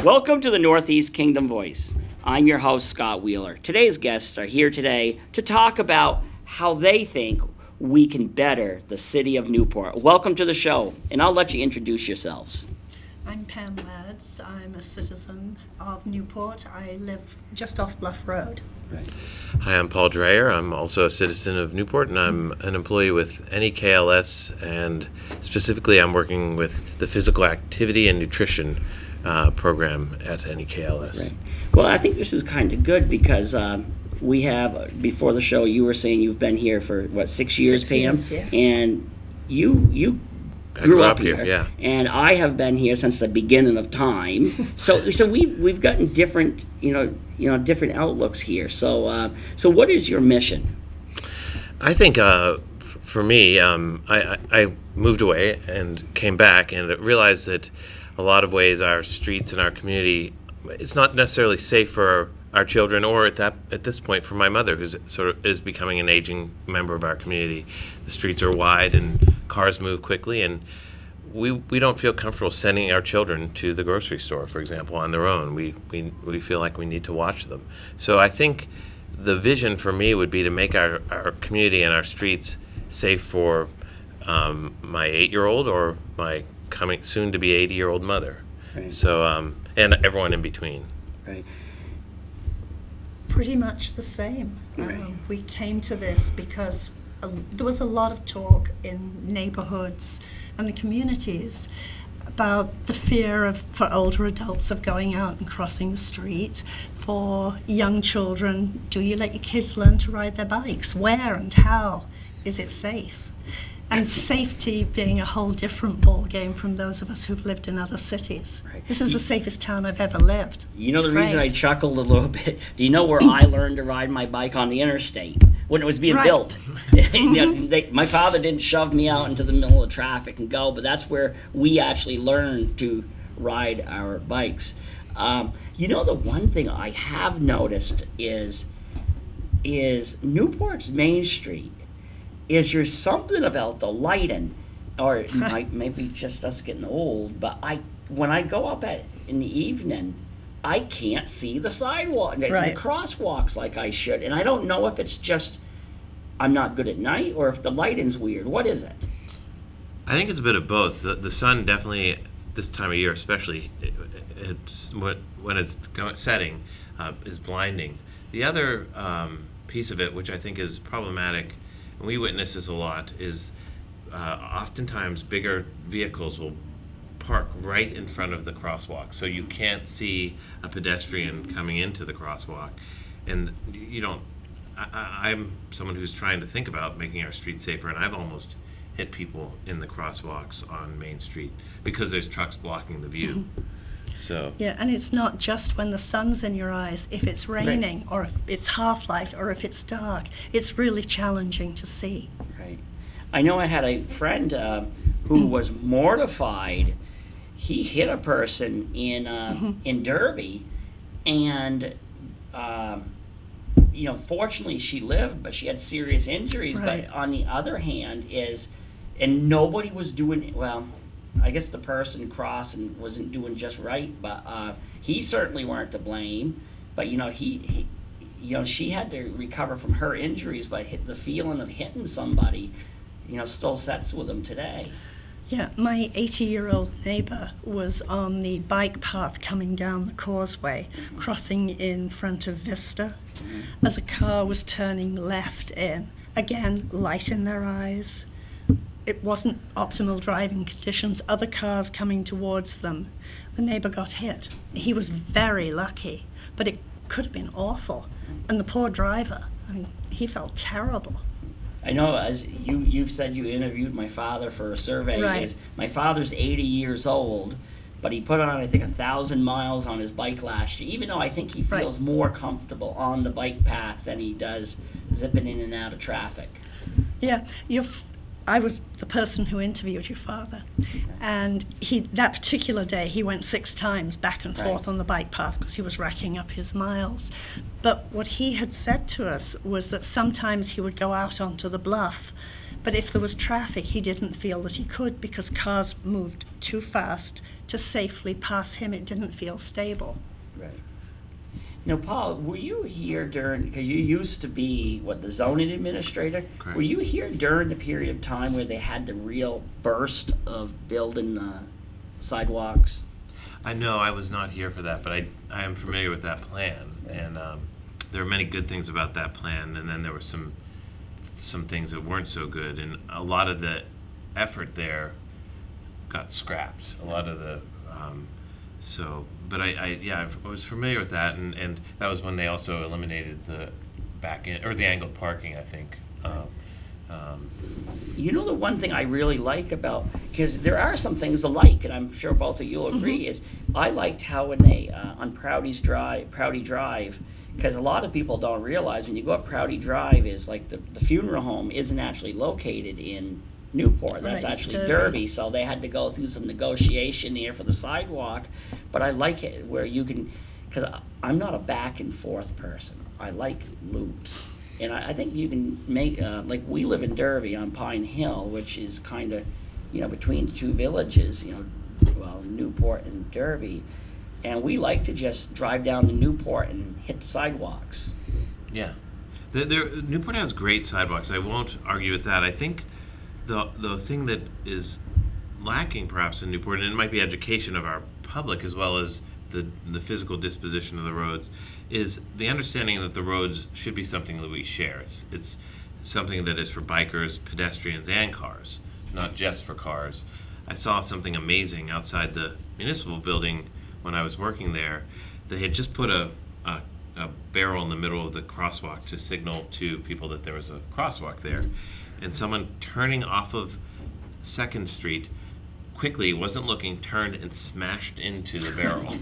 Welcome to the Northeast Kingdom Voice. I'm your host, Scott Wheeler. Today's guests are here today to talk about how they think we can better the city of Newport. Welcome to the show, and I'll let you introduce yourselves. I'm Pam Lads. I'm a citizen of Newport. I live just off Bluff Road. Right. Hi, I'm Paul Dreher. I'm also a citizen of Newport, and I'm an employee with NEK, and specifically I'm working with the physical activity and nutrition program at NEK. Right. Well, I think this is kind of good because we have, before the show, you were saying you've been here for, 6 years, 6 Pam? years, yes. And you I grew up here, yeah. And I have been here since the beginning of time. So we've gotten different, different outlooks here. So what is your mission? I think for me, I moved away and came back and realized that a lot of ways our streets and our community, it's not necessarily safe for our children, or at this point for my mother, who's sort of is becoming an aging member of our community. The streets are wide and cars move quickly, and we don't feel comfortable sending our children to the grocery store, for example, on their own. We feel like we need to watch them. So I think the vision for me would be to make our community and our streets safe for my 8-year-old or my coming soon to be 80-year-old mother. Right. So and everyone in between. Right. Pretty much the same. Right. We came to this because there was a lot of talk in neighborhoods and the communities about the fear for older adults of going out and crossing the street. For young children, do you let your kids learn to ride their bikes? Where and how? Is it safe? And safety being a whole different ball game from those of us who've lived in other cities. Right. This is the safest town I've ever lived. You know, It's the reason I great. chuckled a little bit, do you know where I learned to ride my bike on the interstate? When it was being Right. built. My father didn't shove me out into the middle of traffic and go, but that's where we actually learned to ride our bikes. The one thing I have noticed is Newport's Main Street. Is there something about the lighting, or it might maybe just us getting old, but when I go up in the evening, I can't see the sidewalk, the crosswalks like I should, and I don't know if it's just I'm not good at night or if the lighting's weird. What is it? I think it's a bit of both. The sun definitely, this time of year especially, when it's setting, is blinding. The other piece of it, which I think is problematic, and we witness this a lot, is oftentimes bigger vehicles will park right in front of the crosswalk, so you can't see a pedestrian coming into the crosswalk. And you don't. I'm someone who's trying to think about making our streets safer, and I've almost hit people in the crosswalks on Main Street because there's trucks blocking the view. So Yeah, and it's not just when the sun's in your eyes. If it's raining, or if it's half light, or if it's dark, it's really challenging to see. Right. I know I had a friend who was mortified. He hit a person in Derby, and fortunately she lived, but she had serious injuries. Right. But on the other hand and nobody was doing well. I guess the person crossing wasn't doing just right, but he certainly weren't to blame. But he she had to recover from her injuries, but the feeling of hitting somebody, still sets with them today. Yeah, my 80-year-old neighbor was on the bike path coming down the causeway, crossing in front of Vista, as a car was turning left in. Again, light in their eyes. It wasn't optimal driving conditions, other cars coming towards them. The neighbor got hit. He was very lucky, but it could have been awful. And the poor driver, he felt terrible. I know, as you've said, you interviewed my father for a survey. Right. My father's 80 years old, but he put on, I think, 1,000 miles on his bike last year, even though I think he feels more comfortable on the bike path than he does zipping in and out of traffic. Yeah, I was the person who interviewed your father, and that particular day he went 6 times back and forth on the bike path because he was racking up his miles. But what he had said to us was that sometimes he would go out onto the bluff But if there was traffic, he didn't feel that he could because cars moved too fast to safely pass him. It didn't feel stable. Right. Now, Paul, were you here during, because you used to be, the zoning administrator? Correct. Were you here during the period of time where they had the real burst of building sidewalks? I know I was not here for that, but I am familiar with that plan, and there are many good things about that plan, and then there were some things that weren't so good, and a lot of the effort there got scrapped. A lot of the but I was familiar with that, and that was when they also eliminated the back end or the angled parking, I think. You know, the one thing I really like about, because there are some things I like, and I'm sure both of you will agree, is I liked how when they on Proudy Drive, because a lot of people don't realize when you go up Proudy Drive is like the funeral home isn't actually located in Newport. That's Right, it's actually Derby. Derby, so they had to go through some negotiation here for the sidewalk. But I like it where you can, because I'm not a back and forth person. I like loops. And I think you can make, like we live in Derby on Pine Hill, which is kind of, between two villages, Newport and Derby. And we like to just drive down to Newport and hit the sidewalks. Yeah. Newport has great sidewalks. I won't argue with that. I think the thing that is lacking perhaps in Newport, and it might be education of our public as well as the physical disposition of the roads, is the understanding that the roads should be something that we share. It's something that is for bikers, pedestrians, and cars, not just for cars. I saw something amazing outside the municipal building when I was working there. They had just put a barrel in the middle of the crosswalk to signal to people that there was a crosswalk there. And someone turning off of 2nd Street quickly, wasn't looking, turned and smashed into the barrel.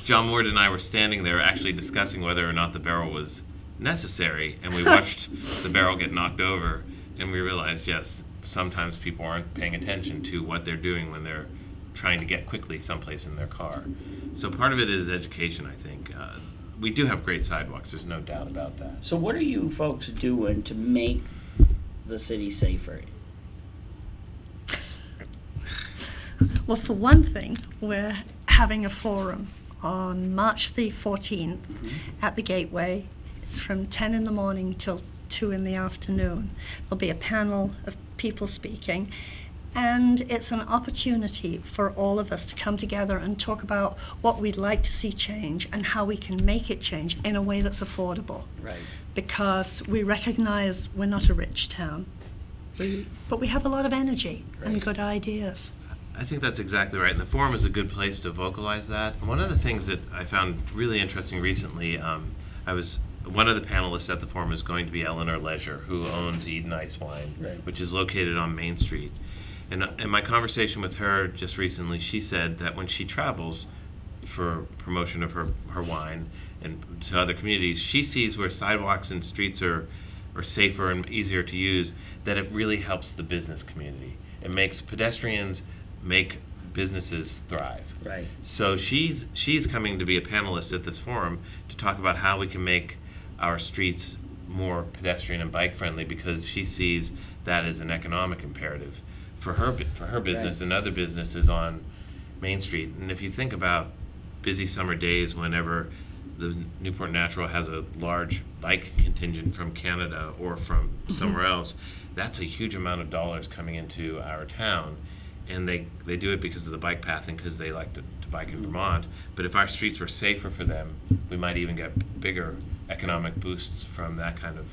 John Ward and I were standing there actually discussing whether or not the barrel was necessary, and we watched the barrel get knocked over, and we realized, yes, sometimes people aren't paying attention to what they're doing when they're trying to get quickly someplace in their car. So part of it is education, I think. We do have great sidewalks, there's no doubt about that. So what are you folks doing to make the city safer? Well, for one thing, we're having a forum on March the 14th at the Gateway. It's from 10 in the morning till 2 in the afternoon. There'll be a panel of people speaking, and it's an opportunity for all of us to come together and talk about what we'd like to see change and how we can make it change in a way that's affordable. Right. Because we recognize we're not a rich town, but we have a lot of energy and good ideas. I think that's exactly right, and the forum is a good place to vocalize that. And one of the things that I found really interesting recently, one of the panelists at the forum is going to be Eleanor Leisure, who owns Eden Ice Wine, Right. which is located on Main Street. And in my conversation with her just recently, she said that when she travels for promotion of her wine and to other communities, she sees where sidewalks and streets are safer and easier to use, that it really helps the business community. It makes pedestrians make businesses thrive. Right. So she's coming to be a panelist at this forum to talk about how we can make our streets more pedestrian and bike friendly, because she sees that as an economic imperative for her business Right. and other businesses on Main Street. And if you think about busy summer days, whenever the Newport Natural has a large bike contingent from Canada or from somewhere else, that's a huge amount of dollars coming into our town. And they do it because of the bike path and because they like to bike in Vermont. But if our streets were safer for them, we might even get bigger economic boosts from that kind of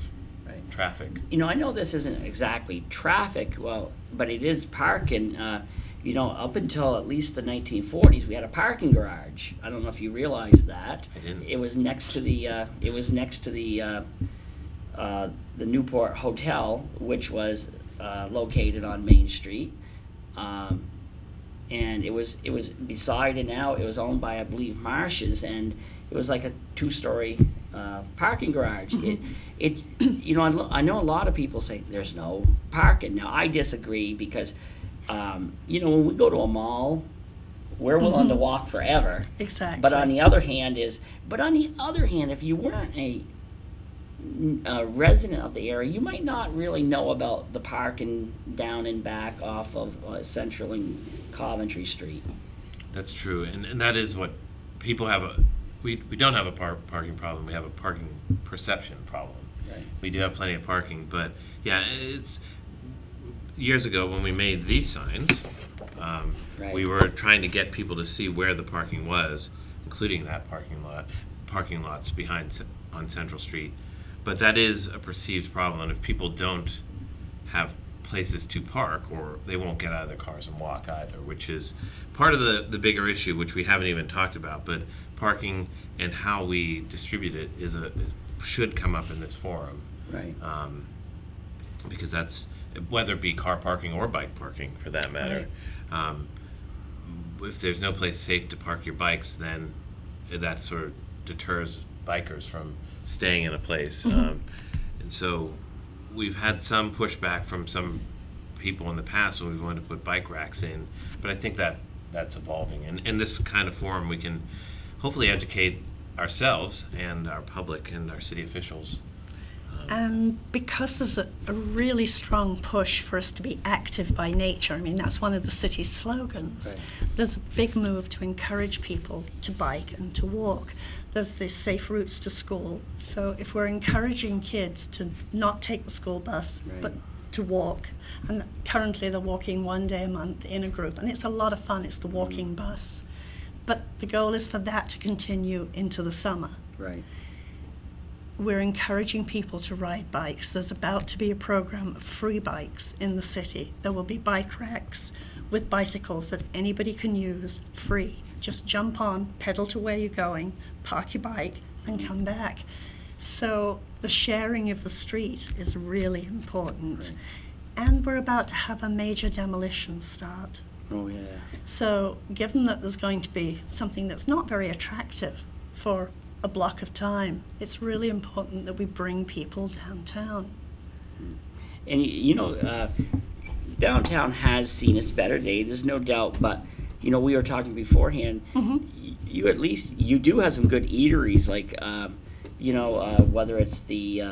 Right. traffic. I know this isn't exactly traffic, but it is parking. Up until at least the 1940s, we had a parking garage. I don't know if you realize that. I didn't. It was next to the Newport Hotel, which was located on Main Street. And it was beside, and now it was owned by, I believe, Marsh's, and it was like a 2-story parking garage. I know a lot of people say there's no parking. Now I disagree, because when we go to a mall, we're willing to walk forever. Exactly. But on the other hand, if you weren't a a resident of the area, you might not really know about the parking down and back off of Central and Coventry Street. That's true, and that is what people have we don't have a parking problem. We have a parking perception problem. Right. We do have plenty of parking, but yeah, it's years ago when we made these signs, Right. we were trying to get people to see where the parking was, including that parking lots behind on Central Street. But that is a perceived problem, and if people don't have places to park, or they won't get out of their cars and walk either, which is part of the bigger issue, which we haven't even talked about. But parking and how we distribute it should come up in this forum, Right. because that's, whether it be car parking or bike parking for that matter. If there's no place safe to park your bikes, then that sort of deters bikers from staying in a place. And so we've had some pushback from some people in the past when we wanted to put bike racks in, but I think that's evolving. And in this kind of forum, we can hopefully educate ourselves and our public and our city officials. And because there's a really strong push for us to be active by nature, I mean, that's one of the city's slogans. Right. There's a big move to encourage people to bike and to walk. There's the safe routes to school. So if we're encouraging kids to not take the school bus, Right. but to walk, and currently they're walking one day a month in a group, and it's a lot of fun. It's the walking bus. But the goal is for that to continue into the summer. Right. We're encouraging people to ride bikes. There's about to be a program of free bikes in the city. There will be bike racks with bicycles that anybody can use free. Just jump on, pedal to where you're going, park your bike, and come back. So the sharing of the street is really important. Right. And we're about to have a major demolition start. Oh, yeah. So given that there's going to be something that's not very attractive for a block of time, it's really important that we bring people downtown. And downtown has seen its better day, there's no doubt, but we were talking beforehand, you do have some good eateries, like whether it's the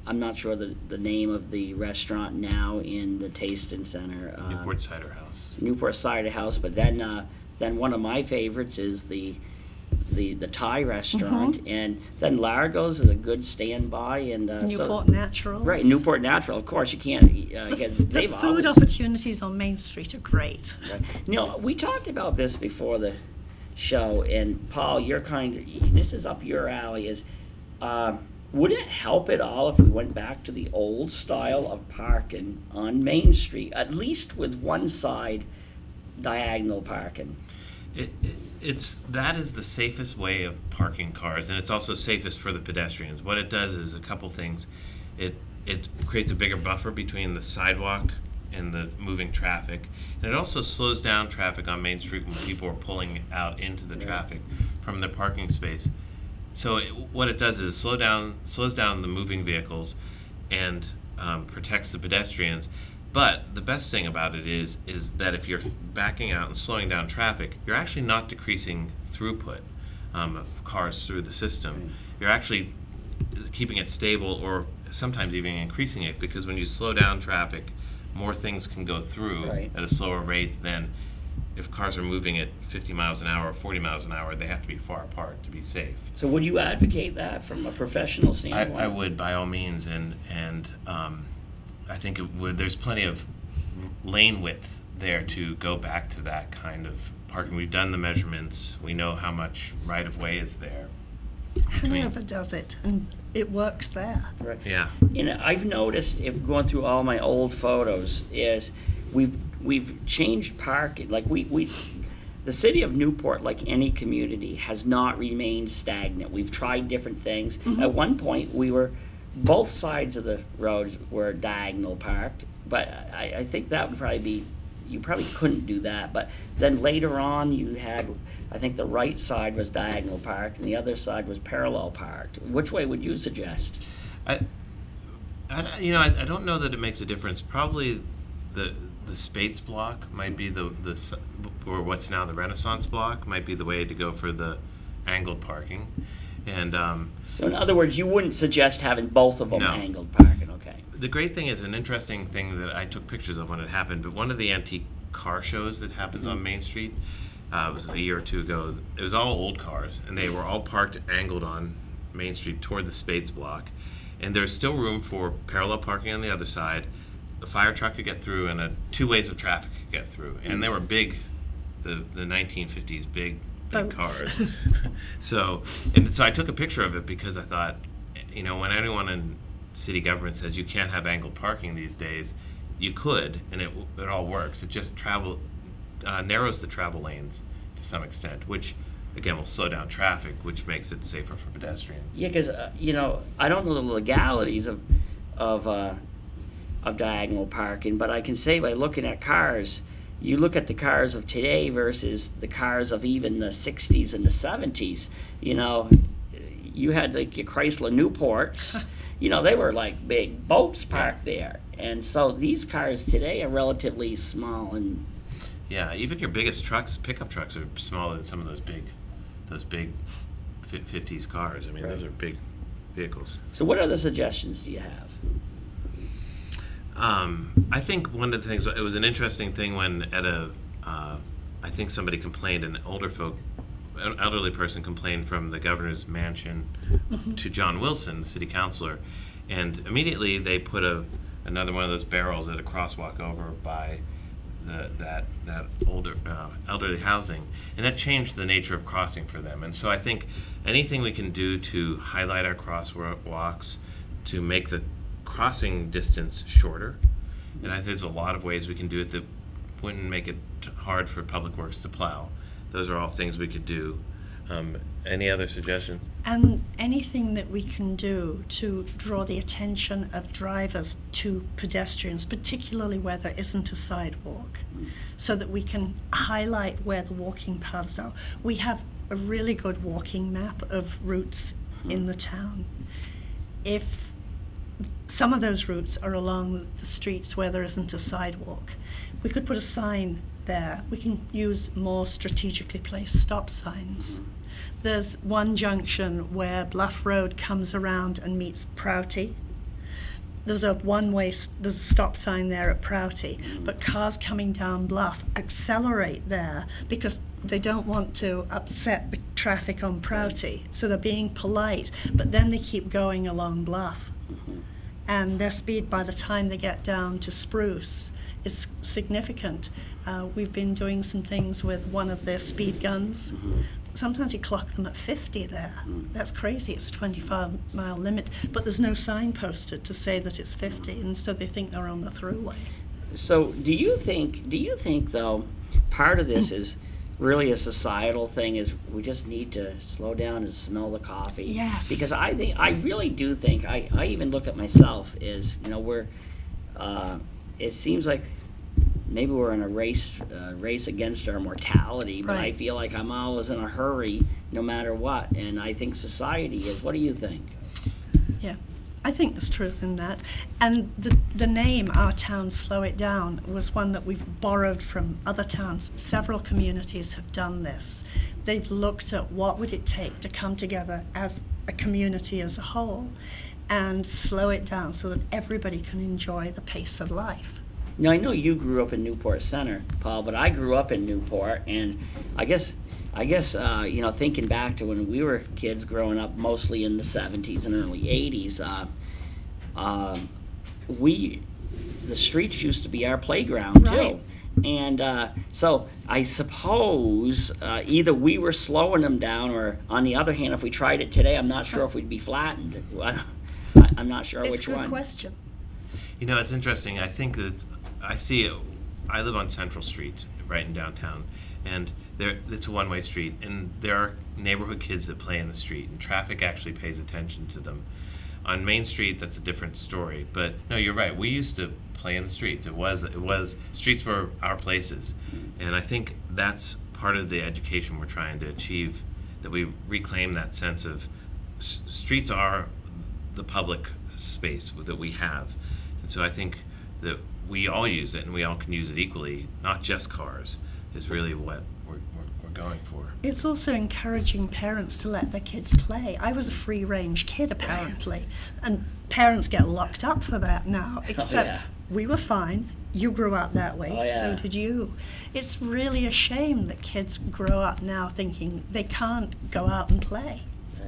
I'm not sure the name of the restaurant now in the Tasting Center, Newport Cider House, but then one of my favorites is the Thai restaurant, and then Largo's is a good standby, and Newport Naturals. Right, Newport Natural. Of course, you can't get. The food opportunities on Main Street are great. Right. We talked about this before the show, and Paul, this is up your alley. Would it help at all if we went back to the old style of parking on Main Street, at least with one side diagonal parking? That is the safest way of parking cars, and it's also safest for the pedestrians. What it does is a couple things. It creates a bigger buffer between the sidewalk and the moving traffic, and it also slows down traffic on Main Street when people are pulling out into the traffic from their parking space. So what it does is slows down the moving vehicles and protects the pedestrians. But the best thing about it is that if you're backing out and slowing down traffic, you're actually not decreasing throughput of cars through the system. You're actually keeping it stable, or sometimes even increasing it, because when you slow down traffic, more things can go through at a slower rate than if cars are moving at 50 miles an hour or 40 miles an hour. They have to be far apart to be safe. So would you advocate that from a professional standpoint? I would, by all means, and I think there's plenty of lane width there to go back to that kind of parking. We've done the measurements. We know how much right-of-way is there. Whoever does it, and it works there. Right. Yeah. And I've noticed, if going through all my old photos, is we've changed parking. Like the city of Newport, like any community, has not remained stagnant. We've tried different things. At one point, both sides of the road were diagonal parked, but I think that would probably be, you probably couldn't do that. But then later on, you had, I think the right side was diagonal parked and the other side was parallel parked. Which way would you suggest? I don't know that it makes a difference. Probably the Spates block might be or what's now the Renaissance block might be the way to go for the angled parking. And So in other words, you wouldn't suggest having both of them No. angled parking, okay? the great thing is an interesting thing that I took pictures of when it happened, but one of the antique car shows that happens on Main Street, it was a year or two ago. It was all old cars, and they were all parked angled on Main Street toward the Spades block. And there's still room for parallel parking on the other side. A fire truck could get through, and two ways of traffic could get through. And they were big, the 1950s big Boats. cars. So I took a picture of it because I thought, when anyone in city government says you can't have angled parking these days, you could, and it all works. It just narrows the travel lanes to some extent, which again will slow down traffic, which makes it safer for pedestrians. Yeah, because I don't know the legalities of diagonal parking, but I can say by looking at cars, you look at the cars of today versus the cars of even the 60s and the 70s. You had like your Chrysler Newports. They were like big boats parked there, and so these cars today are relatively small. And yeah, even your biggest trucks, pickup trucks, are smaller than some of those big 50s cars. I mean, those are big vehicles. So what other suggestions do you have? I think one of the things, it was an interesting thing when I think somebody complained, an elderly person complained from the governor's mansion to John Wilson, the city councilor, and immediately they put another one of those barrels at a crosswalk over by that older elderly housing, and that changed the nature of crossing for them. And so I think anything we can do to highlight our crosswalks, to make the crossing distance shorter, and I think there's a lot of ways we can do it that wouldn't make it hard for Public Works to plow. Those are all things we could do. Any other suggestions? And anything that we can do to draw the attention of drivers to pedestrians, particularly where there isn't a sidewalk, so that we can highlight where the walking paths are. We have a really good walking map of routes in the town. If some of those routes are along the streets where there isn't a sidewalk, we could put a sign there. We can use more strategically placed stop signs. There's one junction where Bluff Road comes around and meets Prouty. There's a stop sign there at Prouty, but cars coming down Bluff accelerate there because they don't want to upset the traffic on Prouty, so they're being polite, but then they keep going along Bluff. And their speed by the time they get down to Spruce is significant. We've been doing some things with one of their speed guns. Sometimes you clock them at 50 there. That's crazy. It's a 25-mile limit, but there's no sign posted to say that it's 50, and so they think they're on the thruway. So do you think though part of this is really a societal thing, is we just need to slow down and smell the coffee? Yes. Because I really do think, I even look at myself is, we're, it seems like maybe we're in a race against our mortality, but I Right. feel like I'm always in a hurry no matter what, and I think society is. What do you think? Yeah, I think there's truth in that. And the name, Our Town Slow It Down, was one that we've borrowed from other towns. Several communities have done this. They've looked at what would it take to come together as a community as a whole and slow it down so that everybody can enjoy the pace of life. Now, I know you grew up in Newport Center, Paul, but I grew up in Newport, and I guess, thinking back to when we were kids growing up, mostly in the 70s and early 80s, the streets used to be our playground, Right. too. And so I suppose either we were slowing them down, or on the other hand, if we tried it today, I'm not sure if we'd be flattened. I'm not sure It's which a good one. question. It's interesting. I think that I live on Central Street, right in downtown, and it's a one-way street, and there are neighborhood kids that play in the street, and traffic actually pays attention to them. On Main Street, that's a different story. But no, you're right. We used to play in the streets. It was streets were our places, and I think that's part of the education we're trying to achieve, that we reclaim that sense of streets are the public space that we have, and so I think that we all use it, and we all can use it equally, not just cars, is really what we're going for. It's also encouraging parents to let their kids play. I was a free-range kid, apparently, and parents get locked up for that now, except we were fine. You grew up that way, so did you. It's really a shame that kids grow up now thinking they can't go out and play,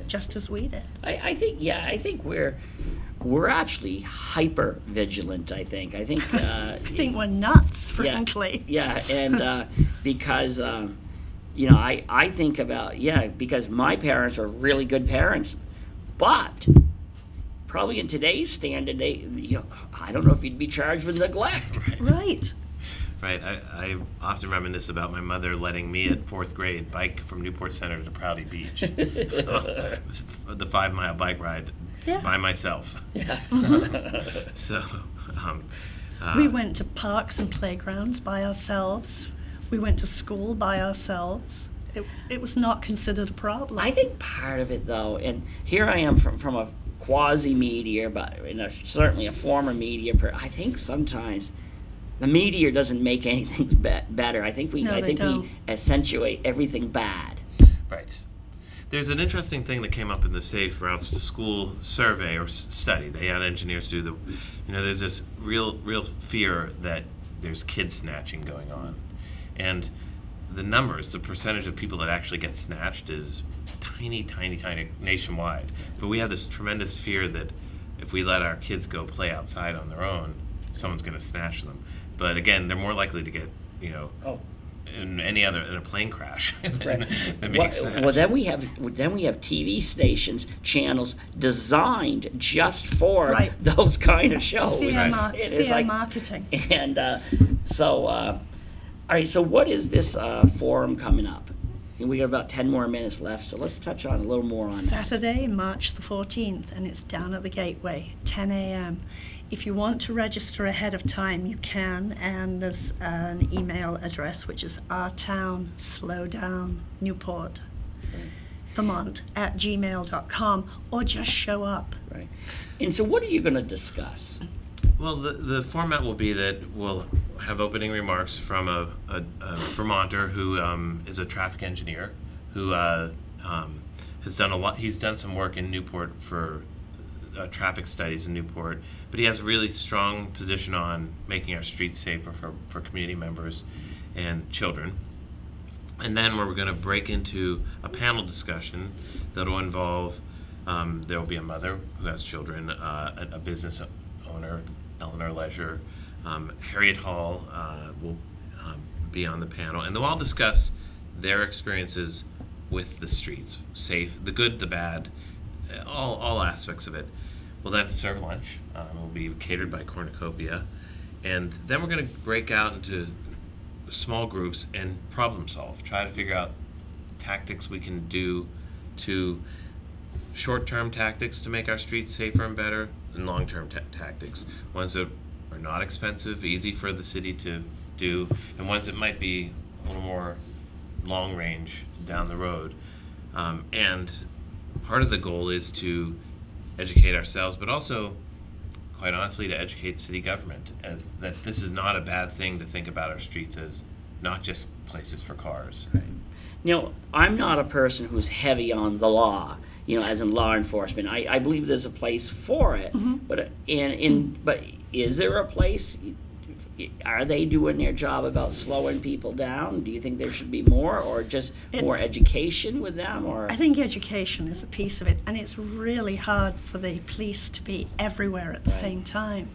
just as we did. I think we're actually hyper vigilant. I think I think we're nuts, frankly. And because I think about because my parents are really good parents, but probably in today's standard, I don't know if you'd be charged with neglect. Right. Right. I often reminisce about my mother letting me at 4th grade bike from Newport Center to Prouty Beach. The 5-mile bike ride by myself. Yeah. So we went to parks and playgrounds by ourselves. We went to school by ourselves. It was not considered a problem. I think part of it, though, and here I am from a quasi-media, but certainly a former media I think sometimes the media doesn't make anything better. I think we accentuate everything bad. Right. There's an interesting thing that came up in the Safe Routes to School survey or study. They had engineers do there's this real fear that there's kid snatching going on. And the numbers, the percentage of people that actually get snatched is tiny nationwide. But we have this tremendous fear that if we let our kids go play outside on their own, someone's going to snatch them. But again, they're more likely to get, in a plane crash than being snatched. Well, then we have TV stations, channels designed just for those kind of shows. Fear marketing. And all right. So what is this forum coming up? And we got about 10 more minutes left, so let's touch on a little more on Saturday, March the 14th, and it's down at the Gateway, 10 a.m. If you want to register ahead of time, you can, and there's an email address, which is ourtown_Newport, Vermont @gmail.com, or just show up. Right. And so what are you going to discuss? Well, the format will be that we'll have opening remarks from a Vermonter who is a traffic engineer who has done a lot. He's done some work in Newport for traffic studies in Newport, but he has a really strong position on making our streets safer for community members and children. And then we're going to break into a panel discussion that'll involve, there will be a mother who has children, a business owner, Eleanor Leisure, Harriet Hall will be on the panel, and they'll all discuss their experiences with the streets, safe, the good, the bad, all aspects of it. We'll then serve lunch. Will be catered by Cornucopia, and then we're going to break out into small groups and problem solve. Try to figure out tactics we can do to short-term tactics to make our streets safer and better, and long-term tactics. Ones that are not expensive, easy for the city to do, and ones that might be a little more long-range down the road. And part of the goal is to educate ourselves, but also, quite honestly, to educate city government as that this is not a bad thing to think about our streets as not just places for cars. Right. I'm not a person who's heavy on the law, as in law enforcement. I believe there's a place for it, but but is there a place? Are they doing their job about slowing people down? Do you think there should be more, or just more education with them? Or I think education is a piece of it, and it's really hard for the police to be everywhere at the same time.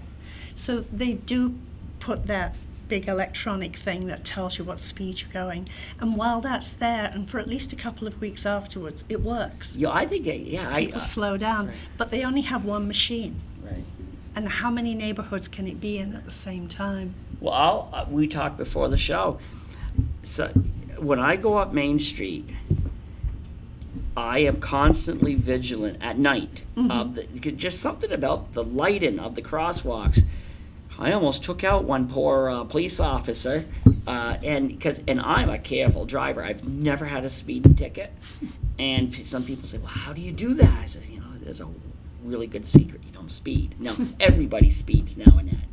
So they do put that big electronic thing that tells you what speed you're going, and while that's there, and for at least a couple of weeks afterwards, it works. I think people slow down, but they only have one machine. Right. And how many neighborhoods can it be in at the same time? Well, we talked before the show. So when I go up Main Street, I am constantly vigilant at night. Just something about the lighting of the crosswalks. I almost took out one poor police officer, and I'm a careful driver. I've never had a speeding ticket, and some people say, "Well, how do you do that?" I said, "There's a really good secret. You don't speed." Now everybody speeds now and then,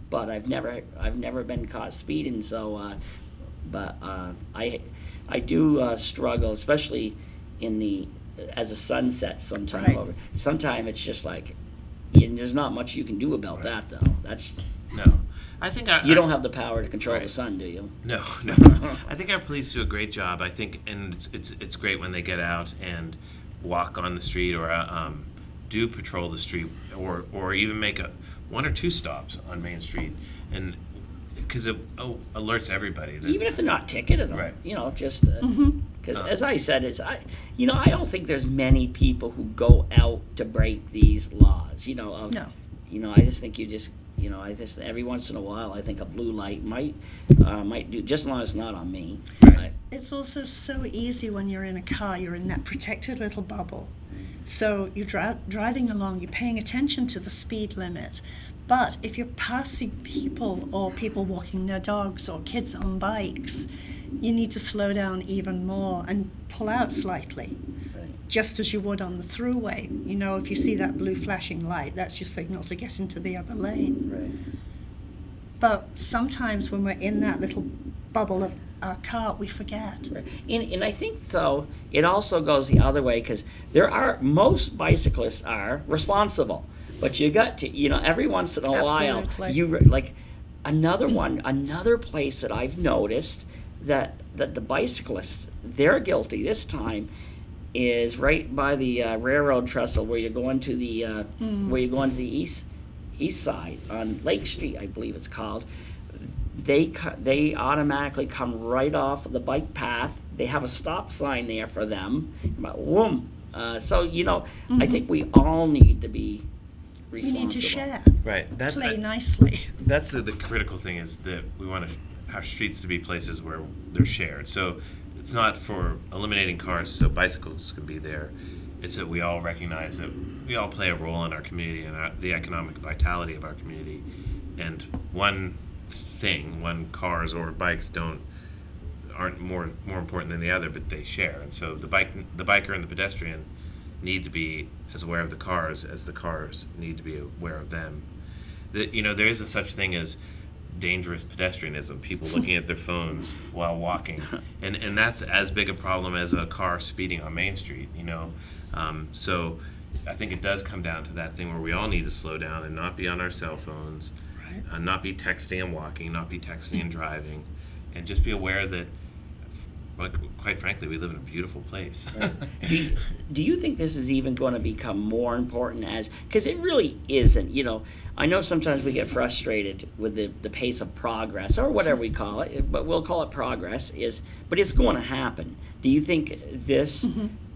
but I've never been caught speeding. So But I do struggle, especially in the as the sun sets sometime Right. over. Sometime it's just like there's not much you can do about that though. That's No, I think you don't have the power to control the Right. sun, do you? No, no. I think our police do a great job. I think, and it's great when they get out and walk on the street or do patrol the street or even make one or two stops on Main Street, and because it alerts everybody. That, Even if they're not ticketed them, Right. just because as I said, I don't think there's many people who go out to break these laws. No. I just think I just every once in a while I think a blue light might do just as long as it's not on me. Right. It's also so easy when you're in a car, you're in that protected little bubble. So you're driving along, you're paying attention to the speed limit. But if you're passing people or people walking their dogs or kids on bikes, you need to slow down even more and pull out slightly, just as you would on the thruway. If you see that blue flashing light, that's your signal to get into the other lane. Right. But sometimes when we're in that little bubble of our car, we forget. Right. And I think though it also goes the other way because most bicyclists are responsible, but you got to every once in a while Absolutely. another place that I've noticed that the bicyclists they're guilty this time is right by the railroad trestle where you're going to the east side on Lake Street, I believe it's called. They automatically come right off of the bike path. They have a stop sign there for them. Boom. So I think we all need to be We responsible. need to share, Right. play nicely. That's the critical thing is that we want our streets to be places where they're shared. So it's not for eliminating cars so bicycles can be there. It's that we all recognize that we all play a role in our community and the economic vitality of our community. And one cars or bikes aren't more important than the other, but they share. And so the biker and the pedestrian need to be as aware of the cars as the cars need to be aware of them. There is a such thing as dangerous pedestrianism, people looking at their phones while walking, and that's as big a problem as a car speeding on Main Street. So I think it does come down to that thing where we all need to slow down and not be on our cell phones, Right. not be texting and walking, not be texting and driving, and just be aware that, quite frankly, we live in a beautiful place. Do you think this is even going to become more important because it really isn't, I know sometimes we get frustrated with the pace of progress or whatever we call it, but we'll call it progress but it's going to happen. Do you think this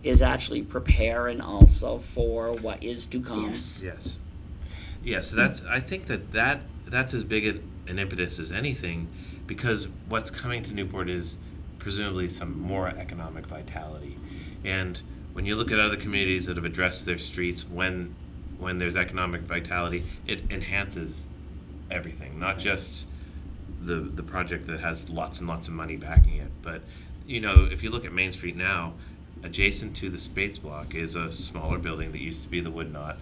is actually preparing also for what is to come? Yes. Yes. Yes, I think that's as big an impetus as anything, because what's coming to Newport is presumably some more economic vitality. And when you look at other communities that have addressed their streets when there's economic vitality, it enhances everything, not just the project that has lots and lots of money backing it. But if you look at Main Street now, adjacent to the Spates Block is a smaller building that used to be the Wood Knot,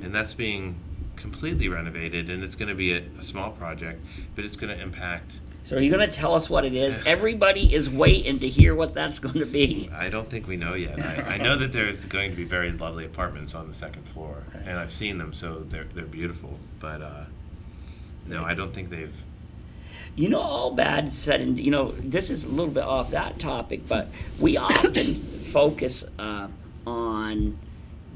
and that's being completely renovated, and it's going to be a small project, but it's going to impact. So are you going to tell us what it is? Everybody is waiting to hear what that's going to be. I don't think we know yet. I know that there's going to be very lovely apartments on the second floor, and I've seen them, so they're beautiful. But no, I don't think they've. All bad said, and this is a little bit off that topic, but we often focus on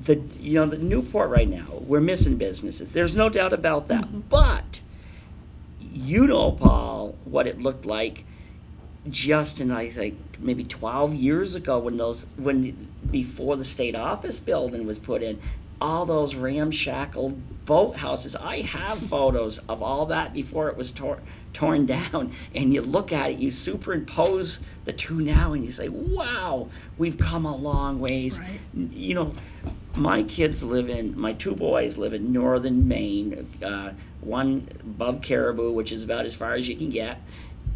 the Newport right now. We're missing businesses. There's no doubt about that. But Paul, what it looked like just in I think maybe 12 years ago before the state office building was put in, all those ramshackle boathouses. I have photos of all that before it was torn down, and you look at it, you superimpose the two now, and you say, wow, we've come a long ways. Right. My two boys live in northern Maine, one above Caribou, which is about as far as you can get,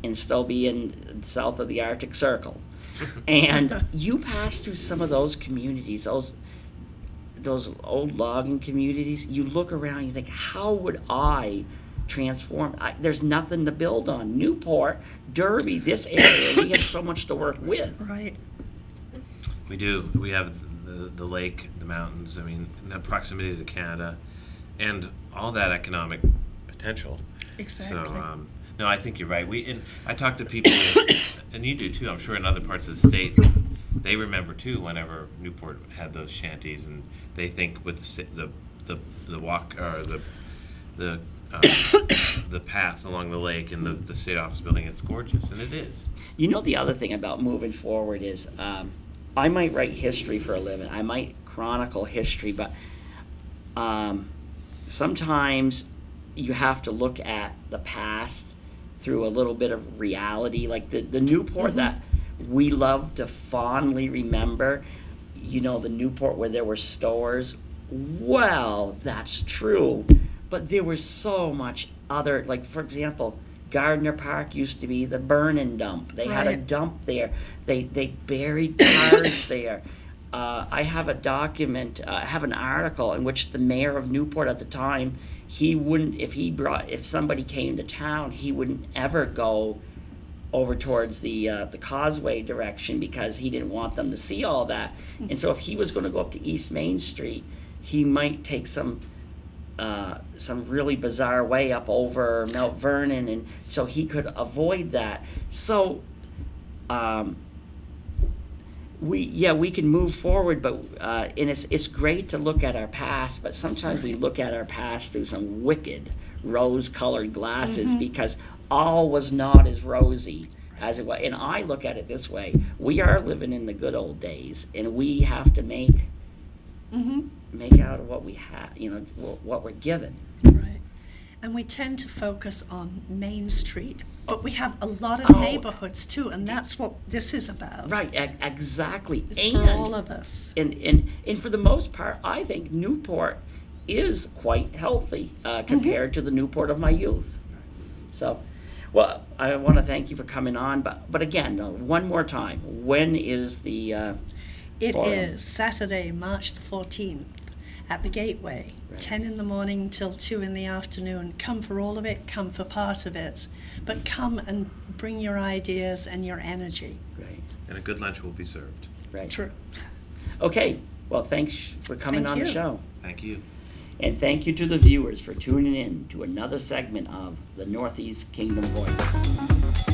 and still be in south of the Arctic Circle. And you pass through some of those communities, those old logging communities, you look around and you think, how would I transformed. There's nothing to build on. Newport, Derby, this area, we have so much to work with. Right. We do. We have the lake, the mountains. I mean, the proximity to Canada, and all that economic potential. Exactly. So, no, I think you're right. I talk to people, and you do too. I'm sure in other parts of the state, they remember too. Whenever Newport had those shanties, and they think with the walk or the path along the lake and the state office building, it's gorgeous, and it is. You know, the other thing about moving forward is I might write history for a living. I might chronicle history, but sometimes you have to look at the past through a little bit of reality. Like the Newport that we love to fondly remember, you know, the Newport where there were stores. Well, that's true. But there was so much other, like, for example, Gardner Park used to be the burn-in dump. They had a dump there. They buried cars there. I have a document, I have an article in which the mayor of Newport at the time, he wouldn't, if somebody came to town, he wouldn't ever go over towards the causeway direction because he didn't want them to see all that. And so if he was going to go up to East Main Street, he might take some really bizarre way up over Mount Vernon, and so he could avoid that. So we can move forward, but and it's great to look at our past, but sometimes we look at our past through some wicked rose-colored glasses because all was not as rosy as it was. And I look at it this way: we are living in the good old days, and we have to make out of what we have, you know, what we're given. Right. And we tend to focus on Main Street, but we have a lot of neighborhoods too, and that's what this is about. Right, exactly. It's for all of us. And for the most part, I think Newport is quite healthy compared to the Newport of my youth. So, well, I want to thank you for coming on, but again, one more time, when is the It forum? is Saturday, March the 14th. At the Gateway, 10 in the morning till 2 in the afternoon. Come for all of it, come for part of it. But come and bring your ideas and your energy. Right. And a good lunch will be served. Right. True. Okay, well, thanks for coming on the show. Thank you. And thank you to the viewers for tuning in to another segment of the Northeast Kingdom Voice.